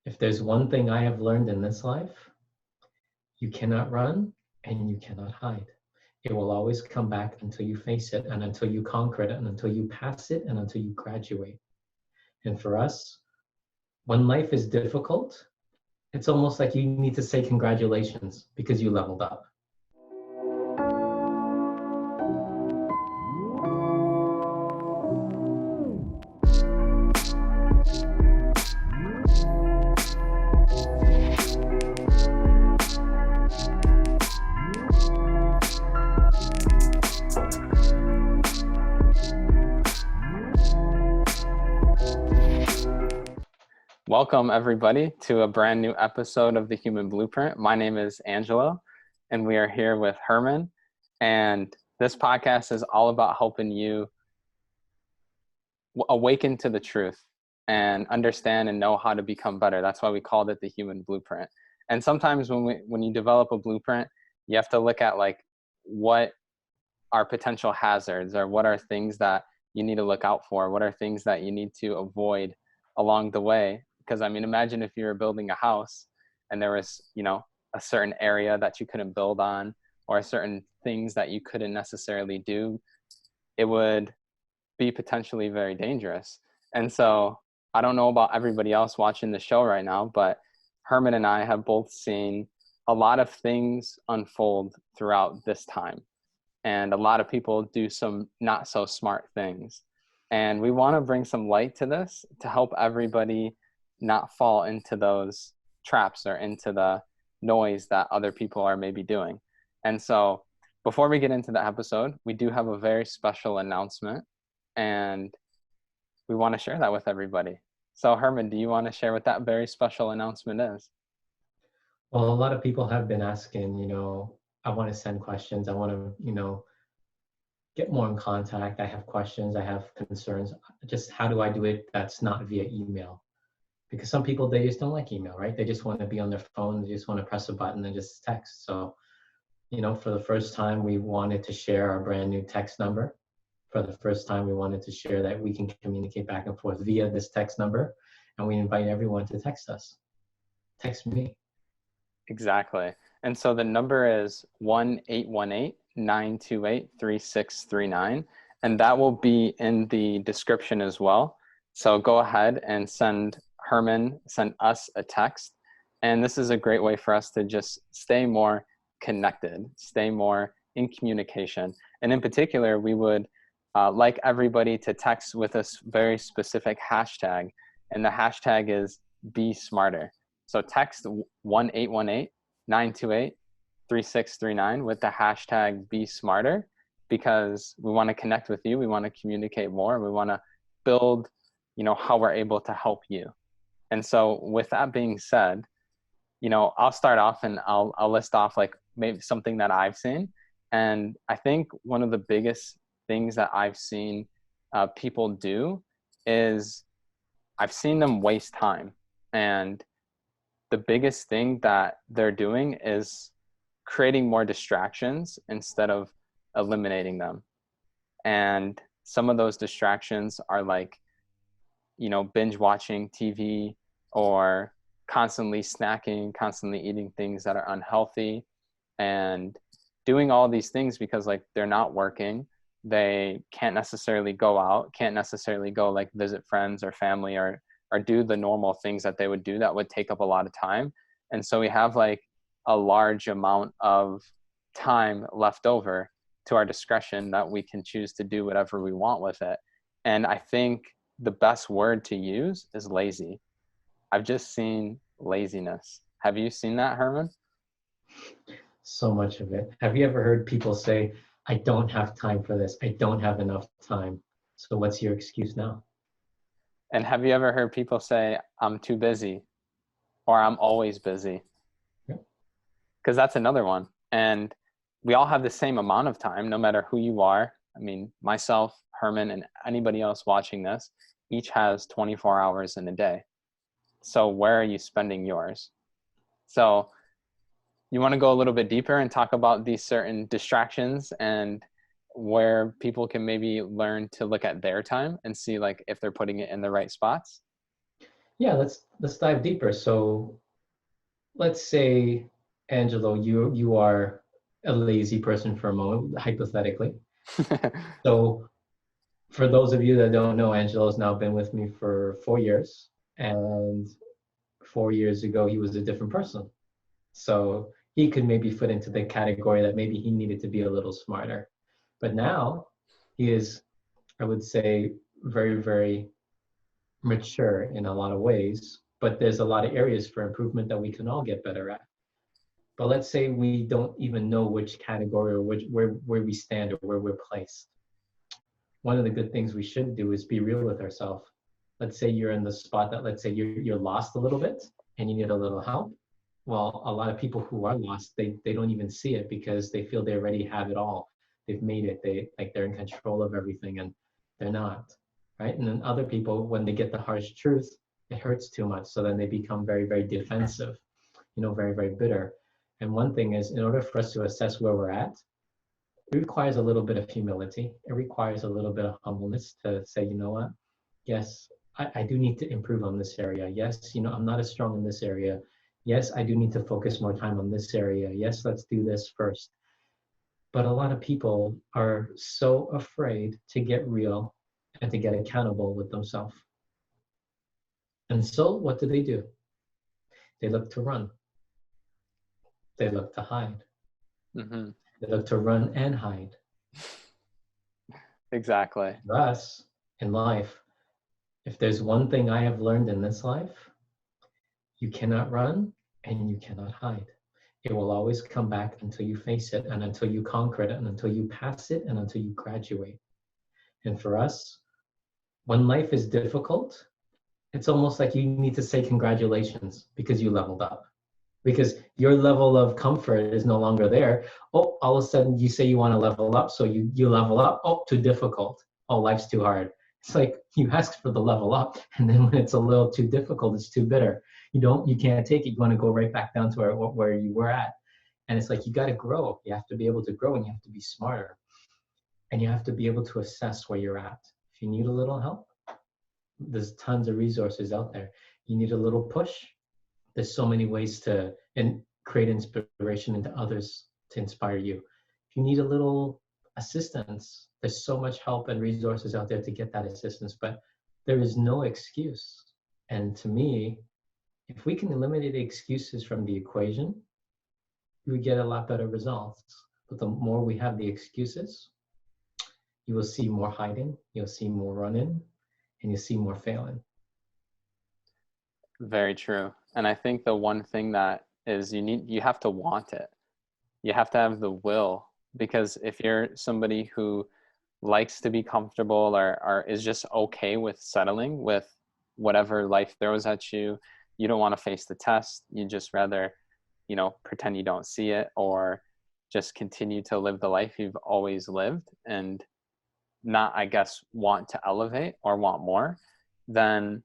If there's one thing I have learned in this life, you cannot run and you cannot hide. It will always come back until you face it and until you conquer it and until you pass it and until you graduate. And for us, when life is difficult, it's almost like you need to say congratulations because you leveled up. Welcome, everybody, to a brand new episode of The Human Blueprint. My name is Angelo, and we are here with Herman. And this podcast is all about helping you awaken to the truth and understand and know how to become better. That's why we called it The Human Blueprint. And sometimes when you develop a blueprint, you have to look at like what are potential hazards, or what are things that you need to look out for, what are things that you need to avoid along the way. Because I mean, imagine if you were building a house and there was, a certain area that you couldn't build on, or certain things that you couldn't necessarily do, it would be potentially very dangerous. And so I don't know about everybody else watching the show right now, but Herman and I have both seen a lot of things unfold throughout this time. And a lot of people do some not so smart things. And we want to bring some light to this to help everybody not fall into those traps or into the noise that other people are maybe doing. And so before we get into the episode, we do have a very special announcement, and we want to share that with everybody. So Herman, do you want to share what that very special announcement is? Well, a lot of people have been asking, I want to send questions. I want to, get more in contact. I have questions. I have concerns. Just how do I do it that's not via email? Because some people, they just don't like email, right? They just want to be on their phone. They just want to press a button and just text. So, for the first time, we wanted to share our brand new text number. For the first time, we wanted to share that we can communicate back and forth via this text number. And we invite everyone to text us. Text me. Exactly. And so the number is 1-818-928-3639. And that will be in the description as well. So go ahead and send us a text. And this is a great way for us to just stay more connected, stay more in communication. And in particular, we would like everybody to text with a very specific hashtag. And the hashtag is Be Smarter. So text 1-818-928-3639 with the hashtag Be Smarter, because we want to connect with you. We want to communicate more. We want to build, how we're able to help you. And so with that being said, I'll start off and I'll list off like maybe something that I've seen. And I think one of the biggest things that I've seen people do is I've seen them waste time. And the biggest thing that they're doing is creating more distractions instead of eliminating them. And some of those distractions are like, binge watching TV, or constantly snacking, constantly eating things that are unhealthy, and doing all these things because like they're not working. They can't necessarily go out, can't necessarily go like visit friends or family, or do the normal things that they would do that would take up a lot of time. And so we have like a large amount of time left over to our discretion that we can choose to do whatever we want with it. And I think the best word to use is lazy. I've just seen laziness. Have you seen that, Herman? So much of it. Have you ever heard people say, I don't have time for this. I don't have enough time. So what's your excuse now? And have you ever heard people say, I'm too busy, or I'm always busy? Because that's another one. And we all have the same amount of time, no matter who you are. I mean, myself, Herman, and anybody else watching this, each has 24 hours in a day. So where are you spending yours? So you want to go a little bit deeper and talk about these certain distractions and where people can maybe learn to look at their time and see like if they're putting it in the right spots? Yeah, let's dive deeper. So let's say, Angelo, you are a lazy person for a moment, hypothetically. So for those of you that don't know, Angelo's now been with me for 4 years, and 4 years ago he was a different person. So he could maybe fit into the category that maybe he needed to be a little smarter. But now he is, I would say, very, very mature in a lot of ways, but there's a lot of areas for improvement that we can all get better at. But let's say we don't even know which category or where we stand or where we're placed. One of the good things we should do is be real with ourselves. Let's say you're in the spot that, let's say you're lost a little bit and you need a little help. Well, a lot of people who are lost, they don't even see it because they feel they already have it all. They've made it. They're in control of everything, and they're not, right? And then other people, when they get the harsh truth, it hurts too much. So then they become very, very defensive, very, very bitter. And one thing is, in order for us to assess where we're at, it requires a little bit of humility. It requires a little bit of humbleness to say, you know what? Yes, I do need to improve on this area. Yes, I'm not as strong in this area. Yes, I do need to focus more time on this area. Yes, let's do this first. But a lot of people are so afraid to get real and to get accountable with themselves. And so what do? They look to run. They look to hide. Mm-hmm. They look to run and hide. Exactly. For us in life, if there's one thing I have learned in this life, you cannot run and you cannot hide. It will always come back until you face it and until you conquer it and until you pass it and until you graduate. And for us, when life is difficult, it's almost like you need to say congratulations because you leveled up. Because your level of comfort is no longer there. Oh, all of a sudden you say you want to level up, so you level up. Oh, too difficult. Oh, life's too hard. It's like you asked for the level up, and then when it's a little too difficult, it's too bitter. You can't take it. You want to go right back down to where you were at. And it's like you got to grow. You have to be able to grow, and you have to be smarter, and you have to be able to assess where you're at. If you need a little help, there's tons of resources out there. You need a little push, there's so many ways to create inspiration into others to inspire you. If you need a little assistance, there's so much help and resources out there to get that assistance, but there is no excuse. And to me, if we can eliminate the excuses from the equation, we get a lot better results. But the more we have the excuses, you will see more hiding, you'll see more running, and you'll see more failing. Very true. And I think the one thing that is you have to want it. You have to have the will, because if you're somebody who likes to be comfortable or is just okay with settling with whatever life throws at you, you don't want to face the test. You just rather, pretend you don't see it, or just continue to live the life you've always lived and not, I guess, want to elevate or want more, then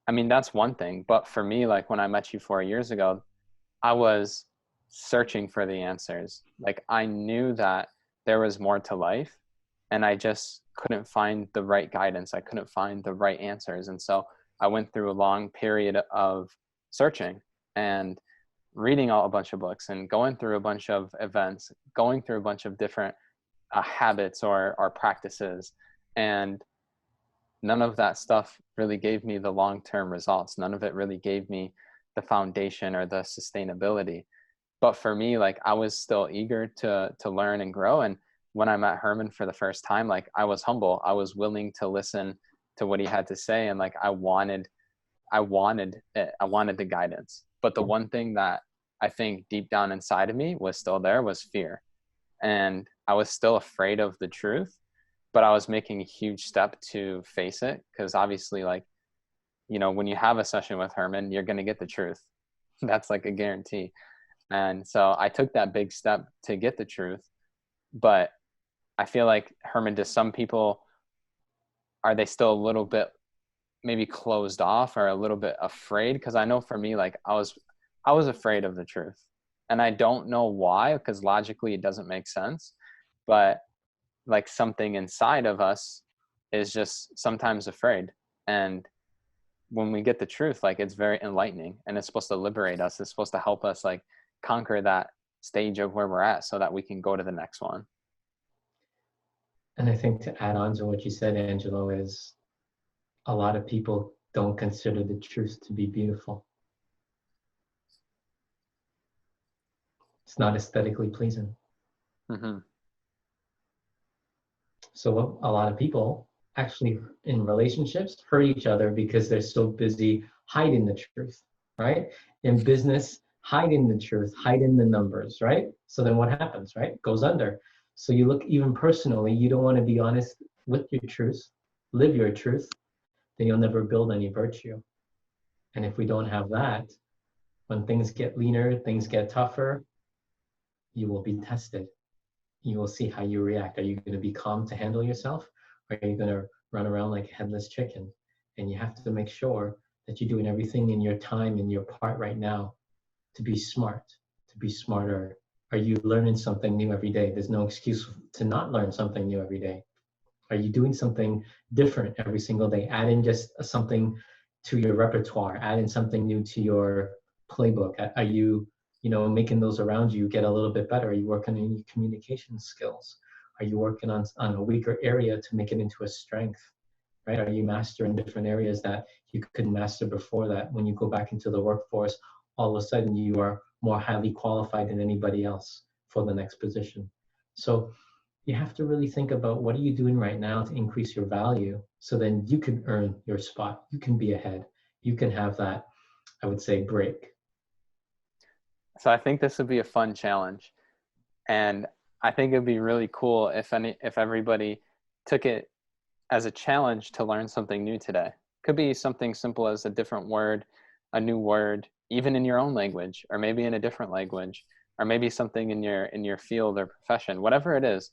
that's one thing. But for me, like when I met you 4 years ago, I was searching for the answers. Like I knew that there was more to life, and I just couldn't find the right guidance. I couldn't find the right answers. And so I went through a long period of searching and reading a bunch of books and going through a bunch of events, going through a bunch of different habits or practices. And none of that stuff really gave me the long-term results. None of it really gave me the foundation or the sustainability. But for me, like I was still eager to learn and grow. And when I met Herman for the first time, like I was humble. I was willing to listen to what he had to say. And like I wanted it. I wanted the guidance. But the one thing that I think deep down inside of me was still there was fear. And I was still afraid of the truth, but I was making a huge step to face it. Because obviously, like, when you have a session with Herman, you're going to get the truth. That's like a guarantee. And so I took that big step to get the truth. But I feel like, Herman, to some people, are they still a little bit maybe closed off or a little bit afraid? Because I know for me, like I was afraid of the truth. And I don't know why, because logically it doesn't make sense. But like something inside of us is just sometimes afraid. And when we get the truth, like it's very enlightening, and it's supposed to liberate us. It's supposed to help us like conquer that stage of where we're at so that we can go to the next one. And I think to add on to what you said, Angelo, is a lot of people don't consider the truth to be beautiful. It's not aesthetically pleasing. Mm-hmm. So a lot of people actually in relationships hurt each other because they're so busy hiding the truth, right? In business, hiding the truth, hiding the numbers, right? So then what happens, right? It goes under. So you look even personally, you don't want to be honest with your truth, live your truth, then you'll never build any virtue. And if we don't have that, when things get leaner, things get tougher, you will be tested. You will see how you react. Are you going to be calm to handle yourself? Or are you going to run around like a headless chicken? And you have to make sure that you're doing everything in your time, in your part right now to be smart, to be smarter. Are you learning something new every day? There's no excuse to not learn something new every day. Are you doing something different every single day? Add in just something to your repertoire, add in something new to your playbook. Are you making those around you get a little bit better? Are you working on your communication skills? Are you working on a weaker area to make it into a strength, right? Are you mastering different areas that you couldn't master before that? When you go back into the workforce, all of a sudden you are more highly qualified than anybody else for the next position. So you have to really think about what are you doing right now to increase your value so then you can earn your spot. You can be ahead. You can have that, I would say, break. So I think this would be a fun challenge. And I think it'd be really cool if everybody took it as a challenge to learn something new today. Could be something simple as a different word, a new word, even in your own language, or maybe in a different language, or maybe something in your field or profession, whatever it is,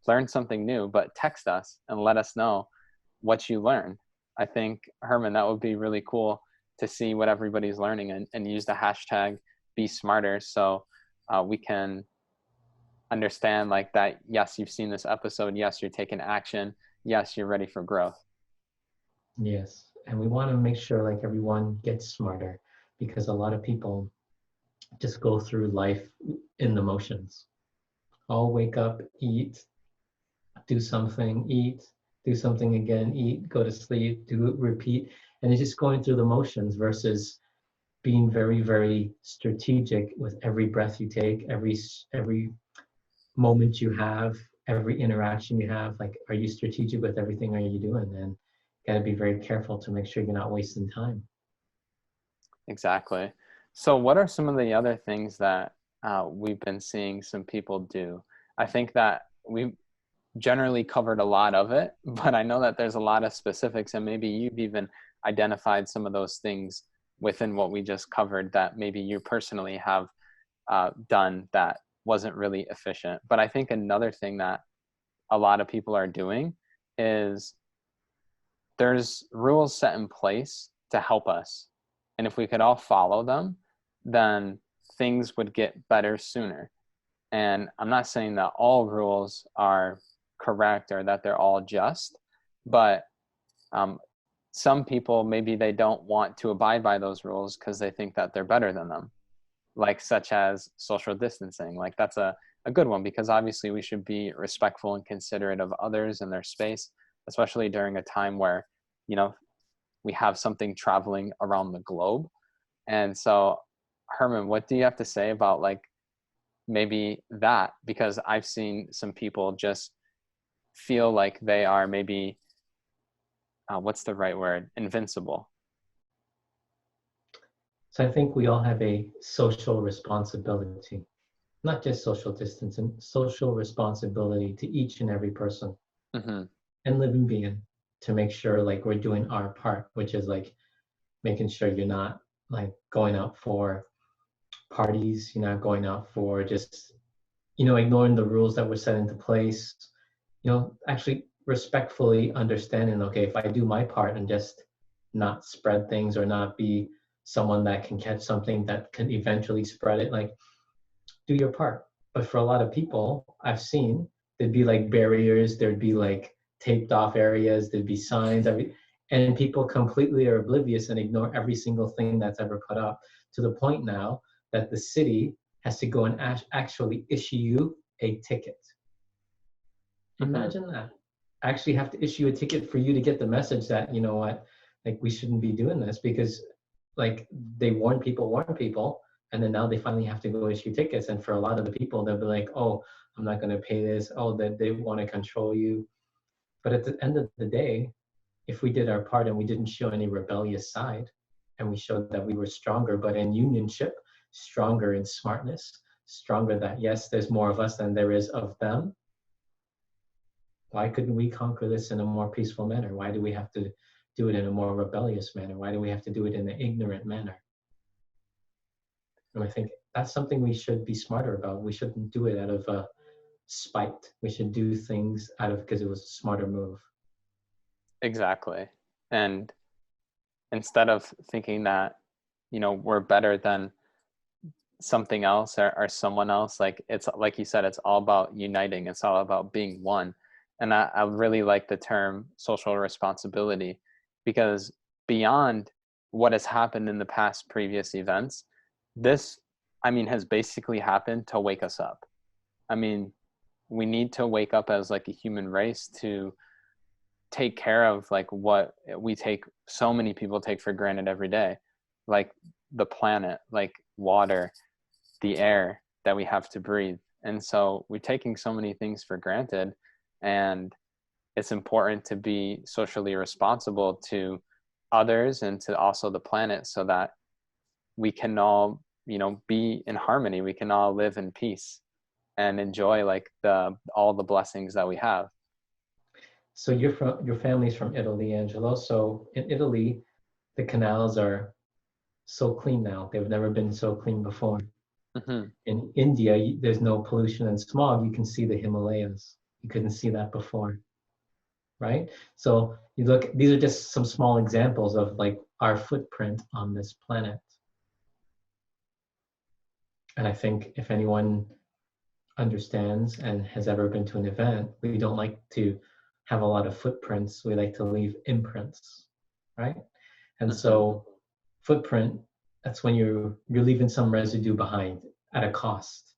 learn something new, but text us and let us know what you learned. I think, Herman, that would be really cool to see what everybody's learning and use the hashtag Be Smarter so we can understand like that, yes, you've seen this episode, yes, you're taking action, yes, you're ready for growth. Yes, and we want to make sure like everyone gets smarter because a lot of people just go through life in the motions. I'll wake up, eat, do something, eat, do something again, eat, go to sleep, do repeat, and it's just going through the motions versus being very, very strategic with every breath you take, every moment you have, every interaction you have. Like, are you strategic with everything are you doing? And got to be very careful to make sure you're not wasting time. Exactly. So what are some of the other things that we've been seeing some people do? I think that we generally covered a lot of it, but I know that there's a lot of specifics, and maybe you've even identified some of those things within what we just covered that maybe you personally have done that wasn't really efficient. But I think another thing that a lot of people are doing is there's rules set in place to help us. And if we could all follow them, then things would get better sooner. And I'm not saying that all rules are correct or that they're all just, but some people, maybe they don't want to abide by those rules because they think that they're better than them, like such as social distancing. Like that's a good one, because obviously we should be respectful and considerate of others and their space, especially during a time where, we have something traveling around the globe. And so, Herman, what do you have to say about like maybe that? Because I've seen some people just feel like they are maybe, what's the right word? Invincible. So I think we all have a social responsibility, not just social distancing, social responsibility to each and every person and living being to make sure like we're doing our part, which is like making sure you're not like going out for parties, you're not going out for just, ignoring the rules that were set into place, actually respectfully understanding, okay, if I do my part and just not spread things or not be someone that can catch something that can eventually spread it, like do your part. But for a lot of people I've seen, there'd be like barriers, there'd be like taped off areas, there'd be signs, And people completely are oblivious and ignore every single thing that's ever put up, to the point now that the city has to go and actually issue you a ticket. Imagine that. Actually have to issue a ticket for you to get the message that, you know what, like we shouldn't be doing this, because like they warn people, and then now they finally have to go issue tickets. And for a lot of the people, they'll be like, oh, I'm not going to pay this. Oh, that they want to control you. But at the end of the day, if we did our part and we didn't show any rebellious side, and we showed that we were stronger, but in unionship, stronger in smartness, stronger that, yes, there's more of us than there is of them, why couldn't we conquer this in a more peaceful manner? Why do we have to do it in a more rebellious manner? Why do we have to do it in an ignorant manner? And I think that's something we should be smarter about. We shouldn't do it out of spite. We should do things out of because it was a smarter move. Exactly. And instead of thinking that, you know, we're better than something else or someone else, like it's like you said, it's all about uniting. It's all about being one. And I really like the term social responsibility, because beyond what has happened in the past previous events, this, I mean, has basically happened to wake us up. I mean, we need to wake up as like a human race to take care of like what we take, so many people take for granted every day, like the planet, like water, the air that we have to breathe. And so we're taking so many things for granted, and it's important to be socially responsible to others and to also the planet, so that we can all, you know, be in harmony. We can all live in peace and enjoy like all the blessings that we have. So your family's from Italy, Angelo. So in Italy, the canals are so clean now. They've never been so clean before. Mm-hmm. In India, there's no pollution and smog. You can see the Himalayas. You couldn't see that before, right? So you look, these are just some small examples of like our footprint on this planet. And I think if anyone understands and has ever been to an event, we don't like to have a lot of footprints. We like to leave imprints, right? And so footprint, that's when you're leaving some residue behind at a cost.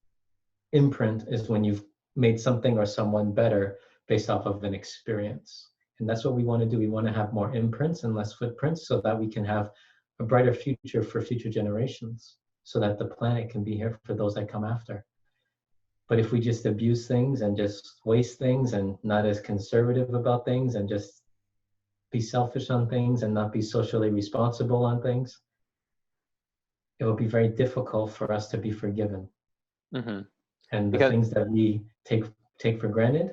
Imprint is when you've made something or someone better based off of an experience. And that's what we want to do. We want to have more imprints and less footprints, so that we can have a brighter future for future generations, so that the planet can be here for those that come after. But if we just abuse things and just waste things and not as conservative about things and just be selfish on things and not be socially responsible on things, it will be very difficult for us to be forgiven. Mm-hmm. And the things that we take for granted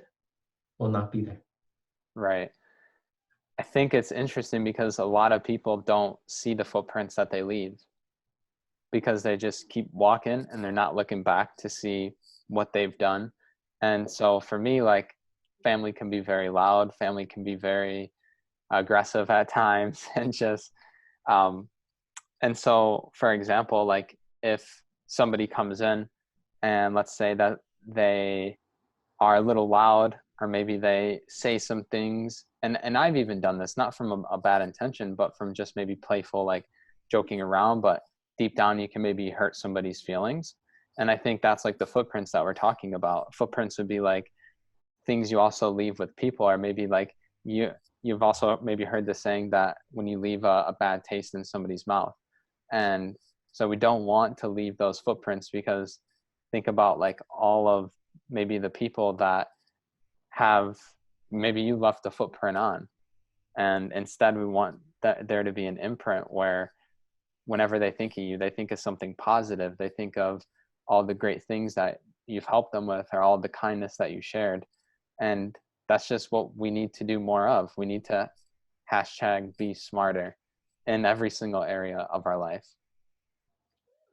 will not be there. Right. I think it's interesting because a lot of people don't see the footprints that they leave, because they just keep walking and they're not looking back to see what they've done. And so for me, like, family can be very loud, family can be very aggressive at times, and just and so for example, like if somebody comes in and let's say that they are a little loud, or maybe they say some things, and I've even done this, not from a bad intention, but from just maybe playful, like joking around, but deep down you can maybe hurt somebody's feelings. And I think that's like the footprints that we're talking about. Footprints would be like things you also leave with people, or maybe like you've also maybe heard the saying that when you leave a bad taste in somebody's mouth. And so we don't want to leave those footprints, because think about like all of maybe the people that have, maybe you left a footprint on, and instead we want that there to be an imprint where whenever they think of you, they think of something positive. They think of all the great things that you've helped them with, or all the kindness that you shared. And that's just what we need to do more of. We need to #be smarter in every single area of our life.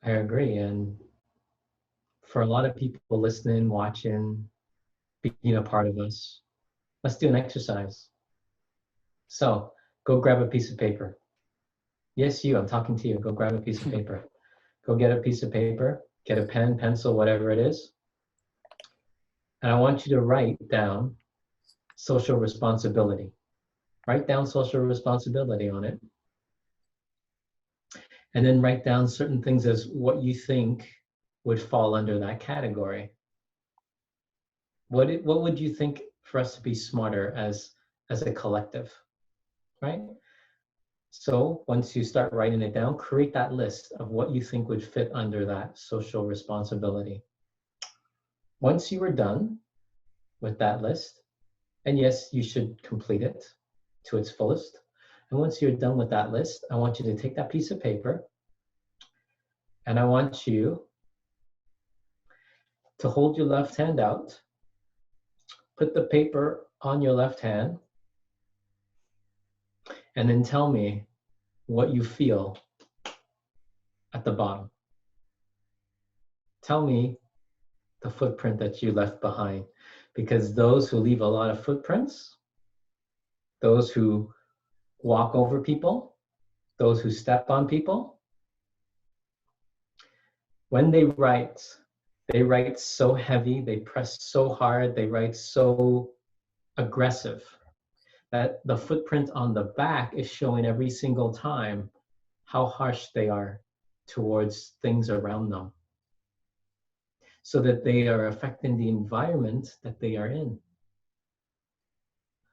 I agree. And for a lot of people listening, watching, being a part of us, let's do an exercise. So go grab a piece of paper. Yes, I'm talking to you. Go grab a piece of paper. Go get a piece of paper, get a pen, pencil, whatever it is. And I want you to write down social responsibility, Write down social responsibility on it. And then write down certain things as what you think would fall under that category. What would you think for us to be smarter as a collective, right? So once you start writing it down, create that list of what you think would fit under that social responsibility. Once you are done with that list, and yes, you should complete it to its fullest. And once you're done with that list, I want you to take that piece of paper and I want you to hold your left hand out, put the paper on your left hand, and then tell me what you feel at the bottom. Tell me the footprint that you left behind, because those who leave a lot of footprints, those who walk over people, those who step on people, when they write so heavy, they press so hard, they write so aggressive that the footprint on the back is showing every single time how harsh they are towards things around them, so that they are affecting the environment that they are in.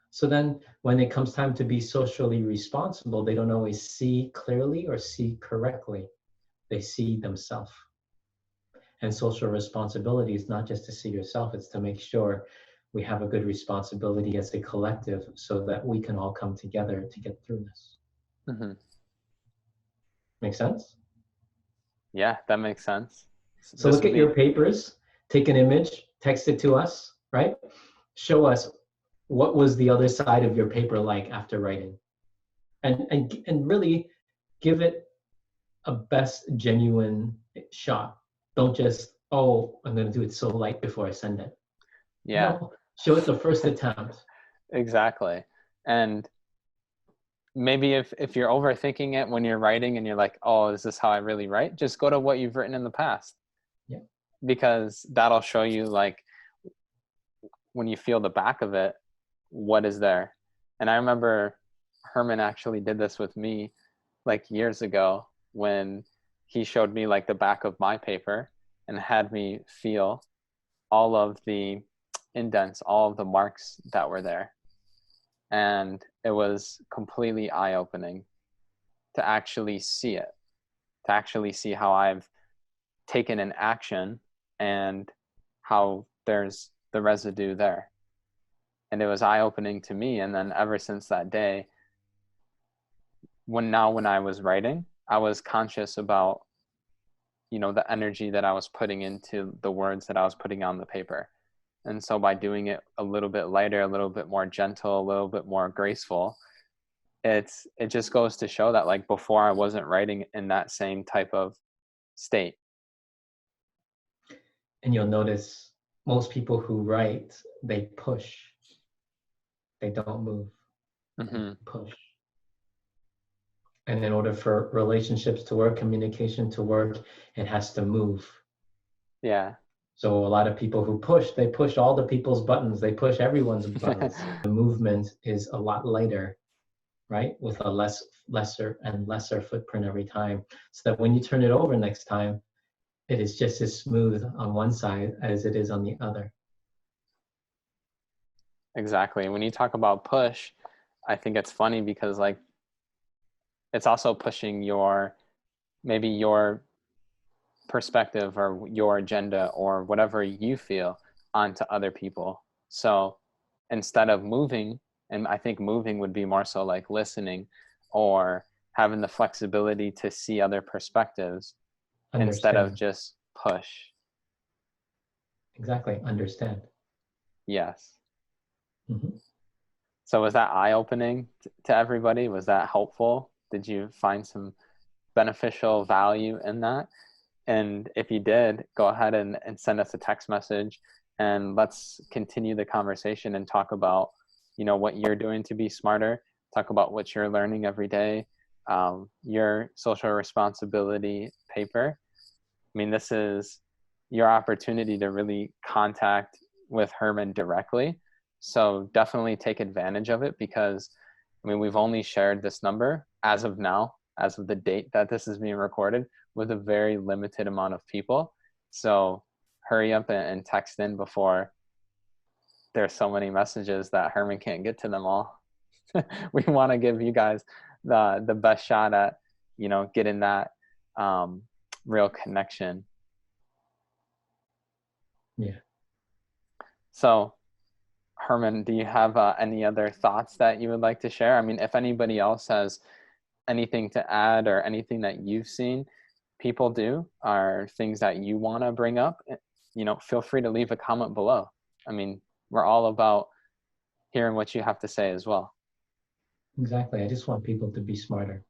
So then when it comes time to be socially responsible, they don't always see clearly or see correctly. They see themselves. And social responsibility is not just to see yourself, it's to make sure we have a good responsibility as a collective so that we can all come together to get through this. Mm-hmm. Make sense? Yeah, that makes sense. So look at your papers, take an image, text it to us, right? Show us what was the other side of your paper like after writing. And really give it a best genuine shot. Don't just, oh, I'm going to do it so light before I send it. Yeah. No, show it the first attempt. Exactly. And maybe if you're overthinking it when you're writing and you're like, oh, is this how I really write? Just go to what you've written in the past. Yeah. Because that'll show you, like, when you feel the back of it, what is there. And I remember Herman actually did this with me like years ago when he showed me like the back of my paper and had me feel all of the indents, all of the marks that were there. And it was completely eye-opening to actually see it, to actually see how I've taken an action and how there's the residue there. And it was eye-opening to me. And then ever since that day, when I was writing, I was conscious about, you know, the energy that I was putting into the words that I was putting on the paper. And so by doing it a little bit lighter, a little bit more gentle, a little bit more graceful, it just goes to show that, like, before I wasn't writing in that same type of state. And you'll notice most people who write, they push. They don't move. Mm-hmm. Push. And in order for relationships to work, communication to work, it has to move. Yeah. So a lot of people who push, they push all the people's buttons. They push everyone's buttons. The movement is a lot lighter, right? With a lesser footprint every time. So that when you turn it over next time, it is just as smooth on one side as it is on the other. Exactly. When you talk about push, I think it's funny because, like, it's also pushing maybe your perspective or your agenda or whatever you feel onto other people. So instead of moving, and I think moving would be more so like listening or having the flexibility to see other perspectives instead of just push. Exactly. Understand. Yes. Mm-hmm. So was that eye-opening to everybody? Was that helpful? Did you find some beneficial value in that? And if you did, go ahead and send us a text message and let's continue the conversation and talk about, you know, what you're doing to be smarter, talk about what you're learning every day, your social responsibility paper. I mean, this is your opportunity to really contact with Herman directly. So definitely take advantage of it, because I mean, we've only shared this number as of now, as of the date that this is being recorded, with a very limited amount of people. So hurry up and text in before there's so many messages that Herman can't get to them all. We want to give you guys the best shot at, you know, getting that real connection. Yeah. So Herman, do you have any other thoughts that you would like to share? I mean, if anybody else has anything to add or anything that you've seen people do or things that you want to bring up, you know, feel free to leave a comment below. I mean, we're all about hearing what you have to say as well. Exactly. I just want people to be smarter.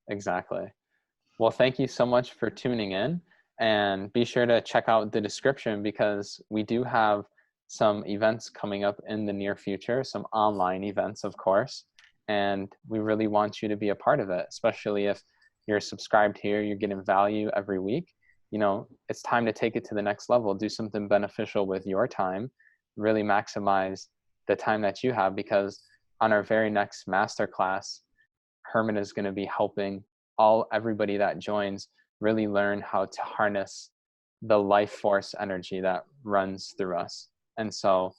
Exactly. Well, thank you so much for tuning in, and be sure to check out the description because we do have some events coming up in the near future, some online events, of course, and we really want you to be a part of it, especially if you're subscribed here, you're getting value every week. You know, it's time to take it to the next level, do something beneficial with your time, really maximize the time that you have, because on our very next masterclass, Herman is going to be helping everybody that joins really learn how to harness the life force energy that runs through us. And so,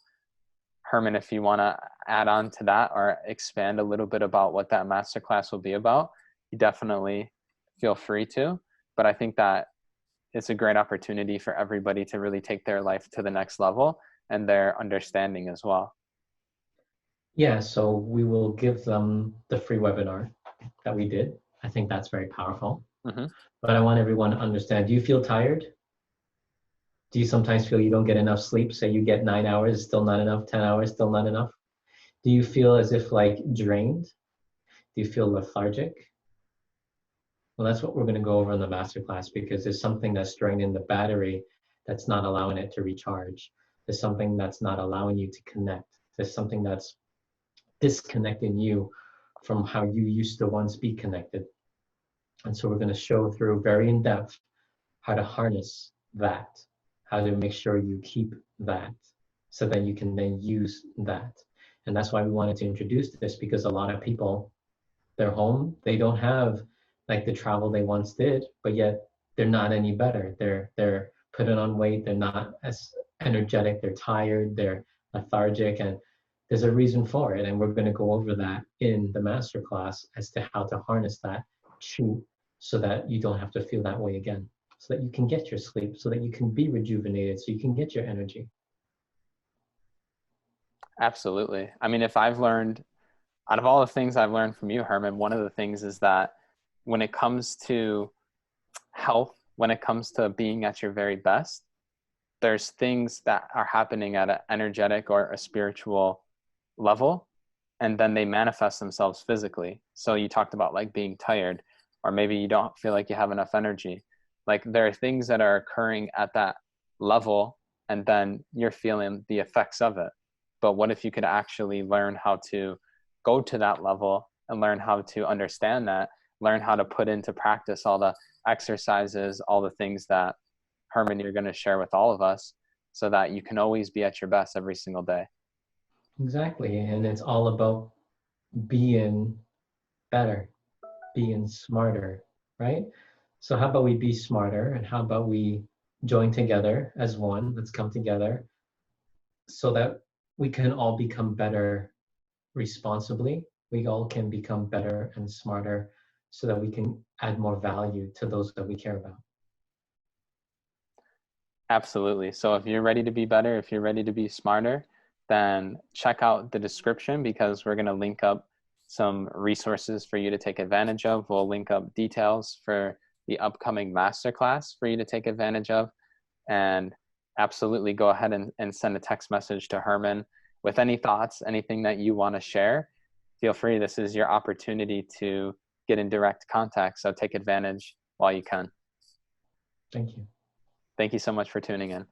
Herman, if you want to add on to that or expand a little bit about what that masterclass will be about, you definitely feel free to. But I think that it's a great opportunity for everybody to really take their life to the next level and their understanding as well. Yeah, so we will give them the free webinar that we did. I think that's very powerful. Mm-hmm. But I want everyone to understand, do you feel tired? Do you sometimes feel you don't get enough sleep? Say you get 9 hours, still not enough, 10 hours, still not enough? Do you feel as if like drained? Do you feel lethargic? Well, that's what we're going to go over in the masterclass, because there's something that's draining the battery that's not allowing it to recharge. There's something that's not allowing you to connect. There's something that's disconnecting you from how you used to once be connected. And so we're going to show through very in depth how to harness that, how to make sure you keep that, so that you can then use that. And that's why we wanted to introduce this, because a lot of people, they're home, they don't have like the travel they once did, but yet they're not any better. They're putting on weight, they're not as energetic, they're tired, they're lethargic, and there's a reason for it. And we're going to go over that in the masterclass as to how to harness that chi, so that you don't have to feel that way again, so that you can get your sleep, so that you can be rejuvenated, so you can get your energy. Absolutely. I mean, if I've learned, out of all the things I've learned from you, Herman, one of the things is that when it comes to health, when it comes to being at your very best, there's things that are happening at an energetic or a spiritual level, and then they manifest themselves physically. So you talked about like being tired, or maybe you don't feel like you have enough energy. Like there are things that are occurring at that level, and then you're feeling the effects of it. But what if you could actually learn how to go to that level and learn how to understand that, learn how to put into practice all the exercises, all the things that Herman, you're going to share with all of us, so that you can always be at your best every single day. Exactly. And it's all about being better, being smarter, right? So how about we be smarter, and how about we join together as one? Let's come together so that we can all become better responsibly. We all can become better and smarter, so that we can add more value to those that we care about. Absolutely. So if you're ready to be better, if you're ready to be smarter, then check out the description, because we're going to link up some resources for you to take advantage of. We'll link up details for the upcoming masterclass for you to take advantage of. And absolutely go ahead and send a text message to Herman with any thoughts, anything that you want to share. Feel free. This is your opportunity to get in direct contact. So take advantage while you can. Thank you. Thank you so much for tuning in.